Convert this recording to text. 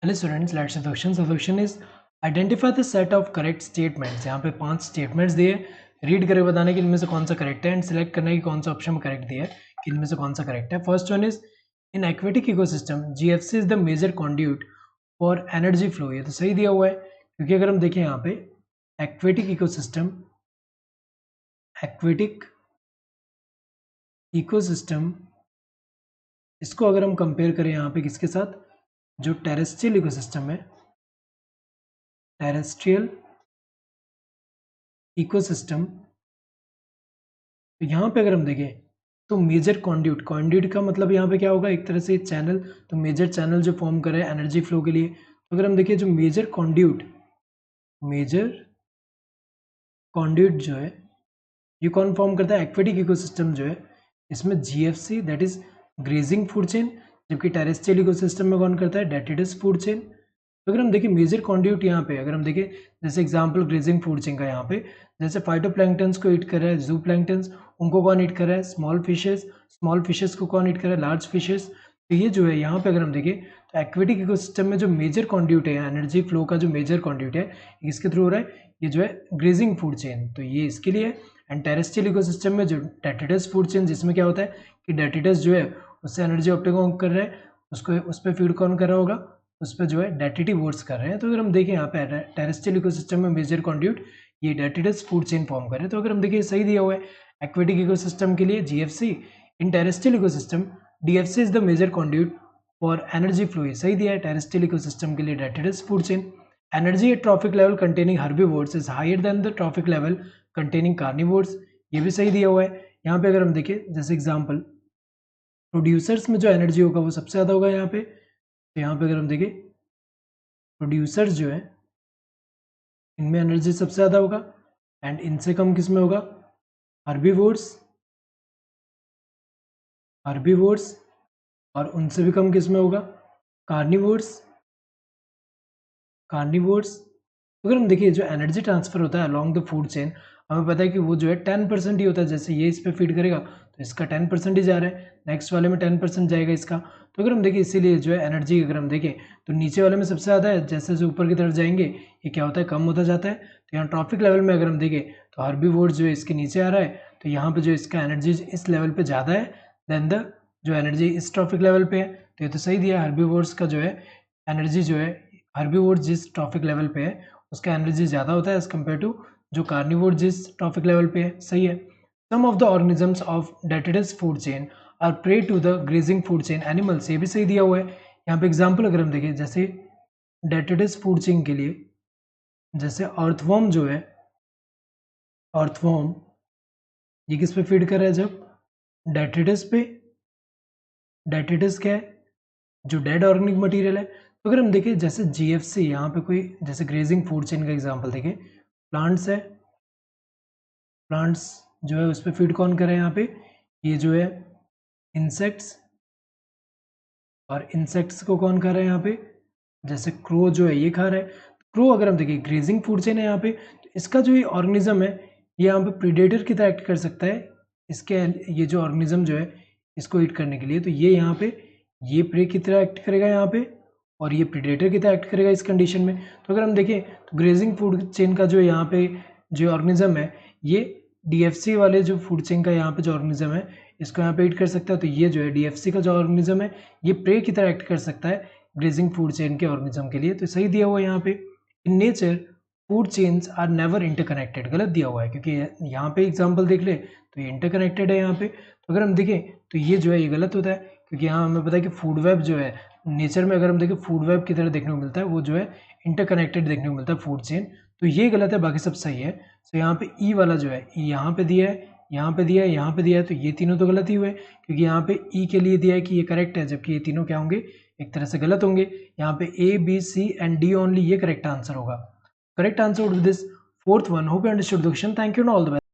Hello students, let's see question. Question is identify the set of correct statements. यहाँ पे 5 statements दिए, read करके बताने कि इनमें से कौन सा करेक्ट है एंड सिलेक्ट करने की कौन सा ऑप्शन में करेक्ट दिया है कि इनमें से कौन सा करेक्ट है. First one is in aquatic ecosystem GFC is the major conduit for energy flow. ये तो सही दिया हुआ है क्योंकि अगर हम देखें यहाँ पे एक्वेटिक इकोसिस्टम इसको अगर हम कंपेयर करें यहाँ पे किसके साथ, जो टेरेस्ट्रियल इकोसिस्टम है, टेरेस्ट्रियल इकोसिस्टम, तो यहाँ पे अगर हम देखें तो मेजर कॉन्ड्यूट का मतलब यहाँ पे क्या होगा, एक तरह से चैनल. तो मेजर चैनल जो फॉर्म करे एनर्जी फ्लो के लिए. तो अगर हम देखें जो मेजर कॉन्ड्यूट जो है ये कौन फॉर्म करता है, एक्वेटिक इकोसिस्टम जो है इसमें GFC that is grazing food chain, जबकि टेरेस्ट्रियल इकोसिस्टम में कौन करता है, डेट्रिटस फूड चेन. तो अगर हम देखें मेजर कॉन्ड्यूट यहाँ पे अगर हम देखें जैसे एग्जांपल ग्रेजिंग फूड चेन का, यहाँ पे जैसे फाइटोप्लैंक्टन्स को ईट कर रहा है जू प्लैंक्टन्स, उनको कौन ईट कर रहा है, स्मॉल फिशेस को कौन ईट कर रहा है, लार्ज फिशेस. तो ये जो है यहाँ पे अगर हम देखें तो एक्वेटिक इकोसिस्टम में जो मेजर कॉन्ड्यूट है, एनर्जी फ्लो का जो मेजर कॉन्ड्यूट है इसके थ्रू हो रहा है, ये जो है ग्रेजिंग फूड चेन. तो ये इसके लिए. एंड टेरेस्ट्रियल इकोसिस्टम में जो डेट्रिटस फूड चेन, जिसमें क्या होता है कि डेट्रिटस जो है उससे एनर्जी ऑप्टिक कर रहा है, उसको उस पर फीड कौन कर रहा होगा, उस पर जो है डेट्रिटिवोर्स कर रहे हैं. तो अगर हम देखें यहाँ पे टेरेस्ट्रियल इकोसिस्टम में मेजर कॉन्ड्यूट ये डेट्रिटस फूड चेन फॉर्म कर रहे हैं. तो अगर हम देखें सही दिया हुआ है एक्वेटिक इकोसिस्टम के लिए GFC. In terrestrial ecosystem DFC is the major conduit for energy flow, सही दिया है टेरेस्ट्रियल इकोसिस्टम के लिए detritus food chain. Energy at trophic level containing herbivores is higher than the trophic level containing carnivores, ये भी सही दिया हुआ है. यहाँ पे अगर हम देखें जैसे एग्जांपल प्रोड्यूसर्स में जो एनर्जी होगा वो सबसे ज़्यादा होगा यहाँ पे. तो यहाँ पे अगर हम देखें प्रोड्यूसर्स जो है इनमें एनर्जी सबसे ज़्यादा होगा एंड इनसे कम किस में होगा, हर्बीवोर्स, और उनसे भी कम किस में होगा, कार्निवोर्स. अगर हम देखिए जो एनर्जी ट्रांसफर होता है अलोंग द फूड चेन, हमें पता है कि वो जो है 10% ही होता है. जैसे ये इस पर फीड करेगा तो इसका 10% ही जा रहा है, नेक्स्ट वाले में 10% जाएगा इसका. तो अगर हम देखें इसीलिए जो है एनर्जी अगर हम देखें तो नीचे वाले में सबसे ज़्यादा है, जैसे जैसे ऊपर की तरफ जाएंगे ये क्या होता है, कम होता जाता है. तो यहाँ ट्रॉफिक लेवल में अगर हम देखें तो हर्बीवोर्स जो है इसके नीचे आ रहा है, तो यहाँ पे जो इसका एनर्जी इस लेवल पे ज़्यादा है देन द जो एनर्जी इस ट्रॉफिक लेवल पे है. तो ये तो सही दिया, हर्बीवोर्स का जो है एनर्जी जो है, हर्बीवोर्स जिस ट्रॉफिक लेवल पे है उसका एनर्जी ज़्यादा होता है एज कम्पेयर टू जो कार्निवोर जिस ट्रॉफिक लेवल पे है. सही है. Some of the organisms of detritus food chain are prey to the grazing food chain animals, ये भी सही दिया हुआ है. यहाँ पे एग्जांपल अगर हम देखें जैसे डेट्रिटस फूड चेन के लिए जैसे अर्थवॉर्म जो है, अर्थवॉर्म ये किस पे फीड कर रहा है, जब डेट्रिटस पे. डेट्रिटस क्या है, जो डेड ऑर्गेनिक मटेरियल है. तो अगर हम देखें जैसे जीएफसी, यहाँ पे कोई जैसे ग्रेजिंग फूड चेन का एग्जांपल देखें, प्लांट्स है, प्लांट्स जो है उस पर फीड कौन कर रहे हैं यहाँ पे, ये जो है इंसेक्ट्स, और इंसेक्ट्स को कौन खा रहा है यहाँ पे, जैसे क्रो जो है ये खा रहा है. क्रो अगर हम देखें ग्रेजिंग फूड चेन है यहाँ पे, तो इसका जो ये ऑर्गेनिज्म है ये यहाँ पे प्रीडेटर की तरह एक्ट कर सकता है. इसके ये जो ऑर्गेनिज्म जो है इसको ईट करने के लिए, तो ये यहाँ पे ये प्रे की तरह एक्ट करेगा यहाँ पे, और ये प्रीडेटर की तरह एक्ट करेगा इस कंडीशन में. तो अगर हम देखें तो ग्रेजिंग फूड चेन का जो यहाँ पे जो ऑर्गेनिज्म है ये डीएफसी वाले जो फूड चेन का यहाँ पे जो ऑर्गेनिज्म है इसको यहाँ पे ईट कर सकता है. तो ये जो है डीएफसी का जो ऑर्गेनिज्म है ये प्रे की तरह एक्ट कर सकता है ग्रेजिंग फूड चेन के ऑर्गेनिज्म के लिए. तो सही दिया हुआ है यहाँ पे. In nature food chains are never interconnected, गलत दिया हुआ है क्योंकि यहाँ पे एग्जाम्पल देख ले तो ये इंटरकनेक्टेड है यहाँ पे. तो अगर हम देखें तो ये जो है ये गलत होता है क्योंकि यहाँ हमें पता है कि फूड वेब जो है नेचर में अगर हम देखें फूड वेब की तरह देखने को मिलता है, वो जो है इंटरकनेक्टेड देखने को मिलता है फूड चेन. तो ये गलत है, बाकी सब सही है. तो यहाँ पे ई वाला जो है यहाँ पे दिया है, यहाँ पे दिया है, यहाँ पे दिया है, तो ये तीनों तो गलत ही हुए क्योंकि यहाँ पे ई के लिए दिया है कि ये करेक्ट है, जबकि ये तीनों क्या होंगे, एक तरह से गलत होंगे. यहाँ पे A B C and D only ये करेक्ट आंसर होगा. Correct answer would be this fourth one. Hope you understood the question. Thank you and all the best.